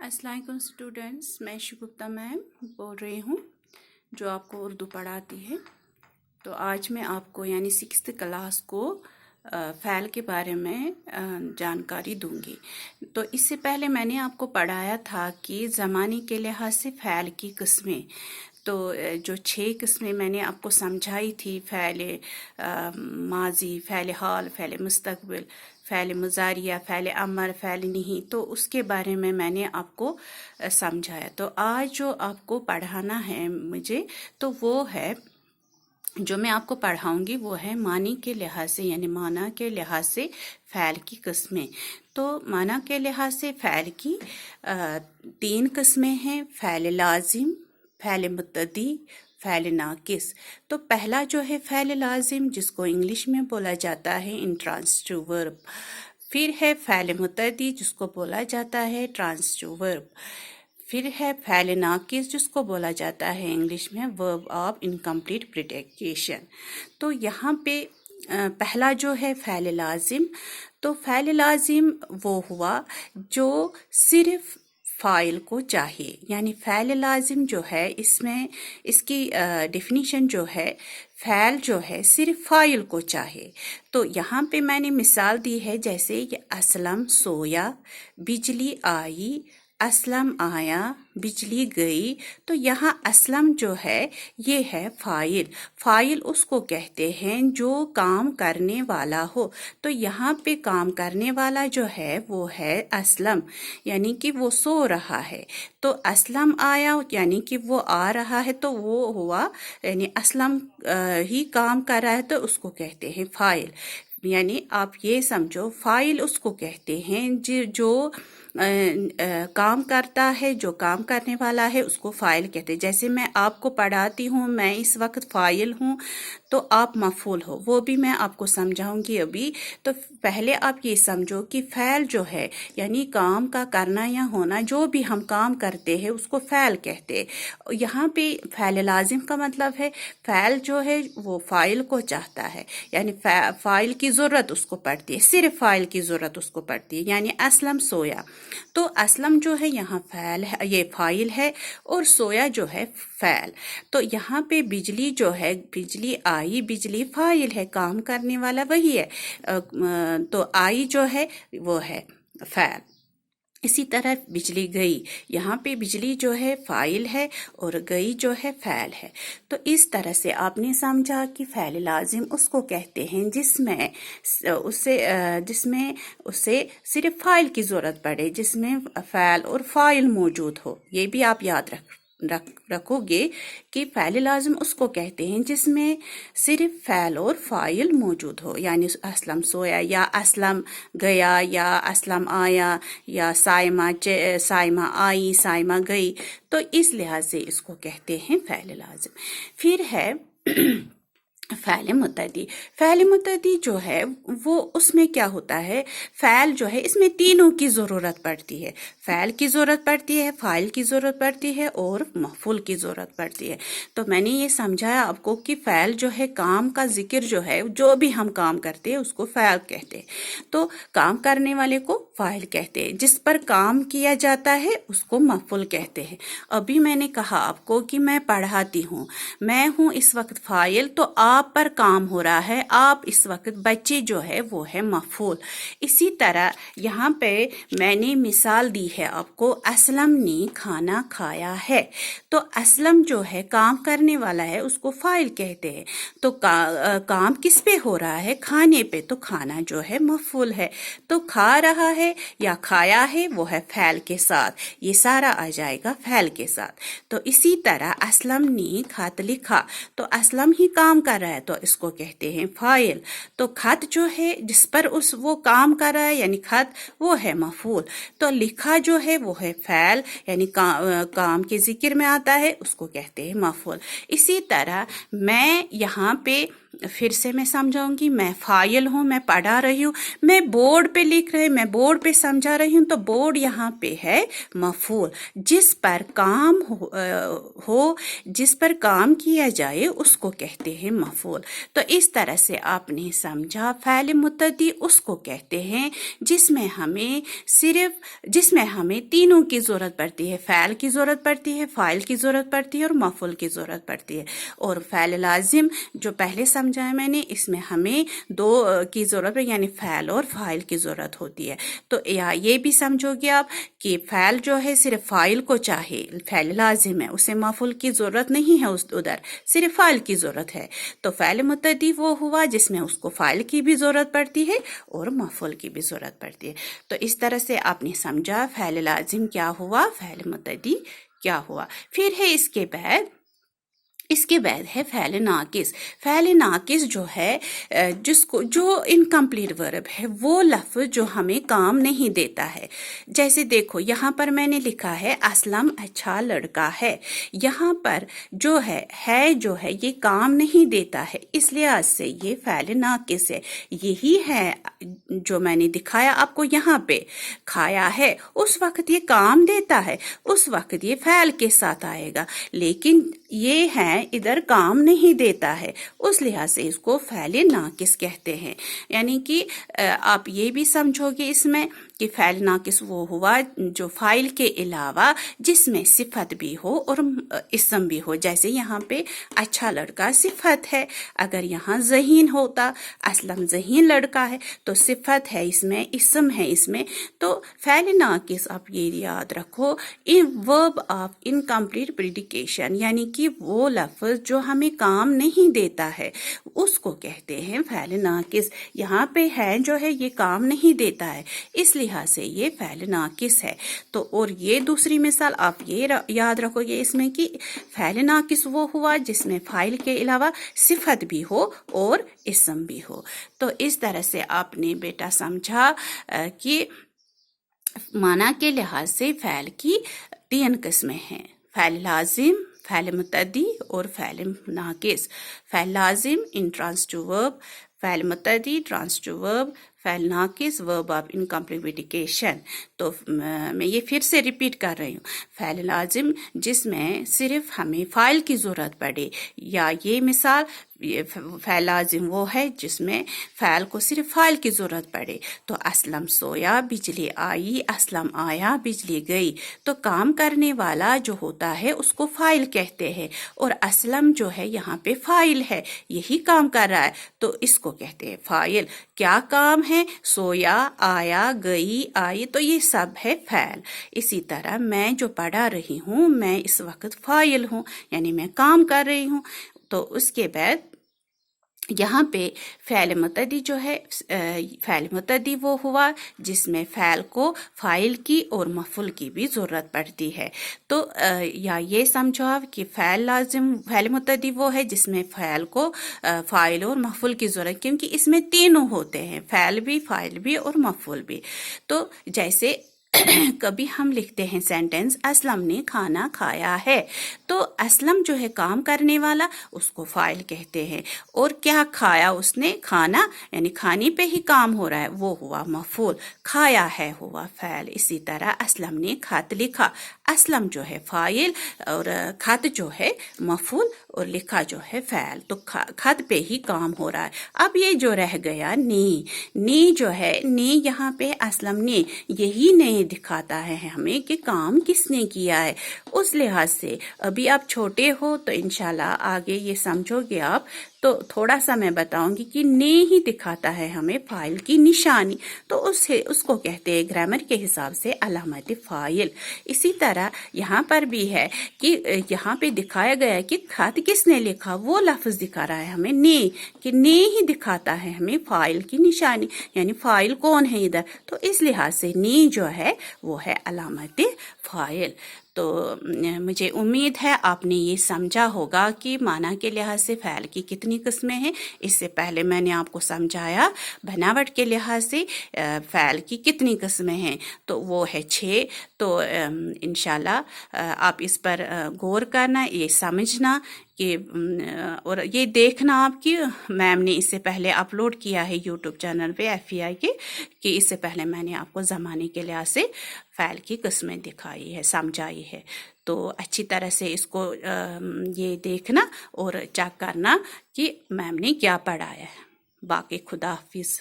अस्सलाम वालेकुम स्टूडेंट्स, मैं शिगुफ्ता मैम बोल रही हूँ जो आपको उर्दू पढ़ाती है। तो आज मैं आपको यानी 6th क्लास को फ़ैल के बारे में जानकारी दूंगी। तो इससे पहले मैंने आपको पढ़ाया था कि ज़माने के लिहाज से फ़ैल की किस्में। तो जो 6 किस्में मैंने आपको समझाई थी, फ़ैल माजी, फ़ैल हाल, फ़ैल मुस्तक़बिल, फ़ैल मुज़ारिया, फ़ैल अमर, फ़ैल नहीं, तो उसके बारे में मैंने आपको समझाया। तो आज जो आपको पढ़ाना है मुझे, तो वो है जो मैं आपको पढ़ाऊंगी वो है मानी के लिहाज से यानी माना के लिहाज से फ़ैल की किस्में। तो माना के लिहाज से फ़ैल की 3 किस्में हैं, फ़ैल लाजिम, फ़ैल मुत्तदी, फ़ैल नाकिस। तो पहला जो है फ़ैल लाजिम, जिसको इंग्लिश में बोला जाता है इंट्रांसिटिव वर्ब। फिर है फ़ैल मुत्तदी, जिसको बोला जाता है ट्रांसिटिव वर्ब। फिर है फ़ैल नाकिस, जिसको बोला जाता है इंग्लिश में वर्ब ऑफ इनकम्प्लीट प्रिडिकेशन। तो यहाँ पे पहला जो है फ़ैल लाजिम, तो फ़ैल लाजिम वो हुआ जो सिर्फ फ़ाइल को चाहिए, यानी फ़ैल लाजिम जो है इसमें इसकी डेफिनीशन जो है, फ़ैल जो है सिर्फ फ़ाइल को चाहिए। तो यहाँ पे मैंने मिसाल दी है, जैसे ये असलम सोया, बिजली आई, असलम आया, बिजली गई। तो यहाँ असलम जो है ये है फ़ाइल। फ़ाइल उसको कहते हैं जो काम करने वाला हो। तो यहाँ पे काम करने वाला जो है वो है असलम, यानी कि वो सो रहा है। तो असलम आया यानी कि वो आ रहा है, तो वो हुआ यानी असलम ही काम कर रहा है, तो उसको कहते हैं फ़ाइल। यानी आप ये समझो फ़ाइल उसको कहते हैं जो काम करता है, जो काम करने वाला है उसको फ़ाइल कहते हैं। जैसे मैं आपको पढ़ाती हूँ, मैं इस वक्त फ़ाइल हूँ, तो आप मफ़ूल हो, वो भी मैं आपको समझाऊंगी अभी। तो पहले आप ये समझो कि फ़ैल जो है यानी काम का करना या होना, जो भी हम काम करते हैं उसको फ़ैल कहते हैं। यहाँ पे फ़ैल लाजिम का मतलब है फ़ैल जो है वो फ़ाइल को चाहता है, यानी फ़ाइल की ज़रूरत उसको पड़ती है, सिर्फ फ़ाइल की ज़रूरत उसको पड़ती है। यानी असलम सोया, तो असलम जो है यहाँ फ़ैल है, ये फ़ाइल है, और सोया जो है फ़ैल। तो यहाँ पे बिजली जो है, बिजली आई, बिजली फ़ाइल है, काम करने वाला वही है। तो आई जो है वो है फ़ैल। इसी तरह बिजली गई, यहाँ पे बिजली जो है फ़ाइल है और गई जो है फ़ैल है। तो इस तरह से आपने समझा कि फ़ैल लाजिम उसको कहते हैं जिसमें उसे सिर्फ फ़ाइल की ज़रूरत पड़े, जिसमें फ़ैल और फ़ाइल मौजूद हो। ये भी आप याद रखोगे कि फ़ैल लाजिम उसको कहते हैं जिसमें सिर्फ फ़ैल और फ़ाइल मौजूद हो। यानी असलम सोया, या असलम गया, या असलम आया, या साइमा आई, साइमा गई। तो इस लिहाज से इसको कहते हैं फ़ैल लाजिम। फिर है फ़ैल मुत्तदी। फ़ैल मुत्तदी जो है वो उसमें क्या होता है, फ़ैल जो है इसमें तीनों की ज़रूरत पड़ती है। फ़ैल की ज़रूरत पड़ती है, फ़ाइल की ज़रूरत पड़ती है और मफ़ूल की ज़रूरत पड़ती है। तो मैंने ये समझाया आपको कि फ़ैल जो है काम का ज़िक्र जो है, जो भी हम काम करते हैं उसको फ़ैल कहते हैं। तो काम करने वाले को फ़ाइल कहते हैं, जिस पर काम किया जाता है उसको मफ़ूल कहते हैं। अभी मैंने कहा आपको कि मैं पढ़ाती हूँ, मैं हूँ इस वक्त फ़ाइल, तो आप पर काम हो रहा है, आप इस वक्त बच्चे जो है वो है मफ़ूल। इसी तरह यहाँ पे मैंने मिसाल दी है आपको, असलम ने खाना खाया है। तो असलम जो है काम करने वाला है उसको फ़ाइल कहते हैं। तो काम किस पे हो रहा है, खाने पे, तो खाना जो है मफ़ूल है। तो खा रहा है या खाया है वो है फ़ैल के साथ, ये सारा आ जाएगा फ़ैल के साथ। तो इसी तरह असलम ने खत लिखा, तो असलम ही काम कर रहा है तो इसको कहते हैं फ़ाइल। तो खत जो है जिस पर वो काम कर रहा है यानी खत, वो है मफ़ूल। तो लिखा जो है वो है फ़ैल, यानी काम के ज़िक्र में आता है, उसको कहते हैं मफ़ूल। इसी तरह मैं यहाँ पे फिर से मैं समझाऊंगी। मैं फाइल हूँ, मैं पढ़ा रही हूँ, मैं बोर्ड पे लिख रही, मैं बोर्ड पे समझा रही हूँ। तो बोर्ड यहाँ पे है मफूल, जिस पर काम हो, जिस पर काम किया जाए उसको कहते हैं मफूल। तो इस तरह से आपने समझा। फ़ैल मुतद्दी उसको कहते हैं जिसमें हमें तीनों की ज़रूरत पड़ती है। फ़ैल की ज़रूरत पड़ती है, फ़ाइल की ज़रूरत पड़ती है और मफूल की ज़रूरत पड़ती है। और फ़ैल लाजिम जो पहले समझाया मैंने, इसमें हमें दो की ज़रूरत है, यानी फ़ैल और फ़ाइल की ज़रूरत होती है। तो ये भी समझोगे आप कि फ़ैल जो है सिर्फ फ़ाइल को चाहे, फ़ैल लाजिम है, उसे मफूल की ज़रूरत नहीं है, उधर सिर्फ फ़ाइल की ज़रूरत है। तो फ़ैल मुतद्दी वो हुआ जिसमें उसको फ़ाइल की भी ज़रूरत पड़ती है और मफूल की भी ज़रूरत पड़ती है। तो इस तरह से आपने समझा फ़ैल लाजिम क्या हुआ, फ़ैल मुतद्दी क्या हुआ। फिर है इसके बाद है फ़ैल नाकिस। फ़ैल नाकिस जो है जो इनकम्प्लीट वर्ब है, वो लफ्ज़ जो हमें काम नहीं देता है। जैसे देखो यहाँ पर मैंने लिखा है असलम अच्छा लड़का है। यहाँ पर जो है जो है ये काम नहीं देता है, इस लिहाज से ये फ़ैल नाकिस है। यही है जो मैंने दिखाया आपको यहाँ पे। खाया है उस वक्त ये काम देता है, उस वक्त ये फ़ैल के साथ आएगा, लेकिन ये है इधर काम नहीं देता है, उस लिहाज से इसको फ़ैल नाकिस कहते हैं। यानी कि आप ये भी समझोगे इसमें कि फ़ैल नाकिस वो हुआ जो फ़ाइल के अलावा जिसमें सिफत भी हो और इसम भी हो। जैसे यहाँ पे अच्छा लड़का सिफत है, अगर यहाँ ज़हीन होता, असलम ज़हीन लड़का है, तो सिफत है इसमें, इसम है इसमें। तो फ़ैल नाकिस आप ये याद रखो, वर्ब ऑफ इनकम्प्लीट प्रेडिकेशन, यानी कि वो लफ्ज़ जो हमें काम नहीं देता है उसको कहते हैं फ़ैल नाकिस। यहाँ पे है जो है ये काम नहीं देता है, इस लिहाज से ये फ़ैल नाकिस है। तो और ये दूसरी मिसाल आप ये याद रखोगे इसमें कि फ़ैल नाकिस वो हुआ जिसमें फ़ाइल के अलावा सिफत भी हो और इसम भी हो। तो इस तरह से आपने बेटा समझा कि माना के लिहाज से फ़ैल की 3 किस्में हैं, फ़ैल लाजिम, फ़ैल मुतद्दी और फ़ैल नाकिस। फ़ैल लाजिम इन ट्रांसिटिव वर्ब, फ़ैल मुतद्दी ट्रांसिटिव वर्ब, फ़ैल नाकिस वर्ब ऑफ इनकम्प्लीट प्रेडिकेशन। तो मैं ये फिर से रिपीट कर रही हूँ। फ़ैल लाजिम जिसमें सिर्फ हमें फ़ाइल की ज़रूरत पड़े, या ये मिसाल फ़ैल लाजिम वो है जिसमें फ़ैल को सिर्फ फ़ाइल की ज़रूरत पड़े। तो असलम सोया बिजली आई, असलम आया बिजली गई। तो काम करने वाला जो होता है उसको फ़ाइल कहते हैं, और असलम जो है यहाँ पे फ़ाइल है, यही काम कर रहा है, तो इसको कहते हैं फ़ाइल। क्या काम है? सोया, आया, गई, आई, तो ये सब है फ़ैल। इसी तरह मैं जो पढ़ा रही हूँ, मैं इस वक्त फ़ाइल हूँ, यानी मैं काम कर रही हूँ। तो उसके बाद यहाँ पे फ़ैल मुतद्दी जो है, फ़ैल मुतद्दी वो हुआ जिसमें फ़ैल को फ़ाइल की और मफ़ूल की भी ज़रूरत पड़ती है। तो या ये समझो आप कि फ़ैल मुतद्दी वो है जिसमें फ़ैल को फ़ाइल और मफ़ूल की ज़रूरत, क्योंकि इसमें तीनों होते हैं, फ़ैल भी, फ़ाइल भी और मफ़ूल भी। तो जैसे कभी हम लिखते हैं सेंटेंस असलम ने खाना खाया है, तो असलम जो है काम करने वाला, उसको फ़ाइल कहते हैं। और क्या खाया उसने? खाना, यानी खाने पे ही काम हो रहा है, वो हुआ मफ़ूल। खाया है हुआ फ़ैल। इसी तरह असलम ने खत लिखा, असलम जो है फ़ाइल और खत जो है मफ़ूल और लिखा जो है फ़ैल। तो खत पे ही काम हो रहा है। अब ये जो रह गया नी जो है, नी यहाँ पे असलम ने, यही नहीं दिखाता है हमें कि काम किसने किया है। उस लिहाज से अभी आप छोटे हो तो इंशाल्लाह आगे ये समझोगे आप, तो थोड़ा सा मैं बताऊंगी कि ने ही दिखाता है हमें फ़ाइल की निशानी, तो उसको कहते हैं ग्रामर के हिसाब से अलामत फ़ाइल। इसी तरह यहाँ पर भी है कि यहाँ पे दिखाया गया है कि खत किसने लिखा, वो लफ्ज़ दिखा रहा है हमें ने, कि ने ही दिखाता है हमें फ़ाइल की निशानी, यानी फ़ाइल कौन है इधर। तो इस लिहाज से ने जो है वो है अलामत फ़ाइल। तो मुझे उम्मीद है आपने ये समझा होगा कि माना के लिहाज से फ़ैल की कितनी किस्में हैं। इससे पहले मैंने आपको समझाया बनावट के लिहाज से फ़ैल की कितनी किस्में हैं, तो वो है 6। तो इंशाल्लाह आप इस पर गौर करना, ये समझना, کہ اور یہ دیکھنا آپ کہ میم نے اس سے پہلے اپلوڈ کیا ہے یوٹیوب چینل پہ FEI کے، کہ اس سے پہلے میں نے آپ کو زمانے کے لحاظ سے فعل کی قسمیں دکھائی ہے، سمجھائی ہے. تو اچھی طرح سے اس کو یہ دیکھنا اور چیک کرنا کہ میم نے کیا پڑھایا ہے. باقی خدا حافظ.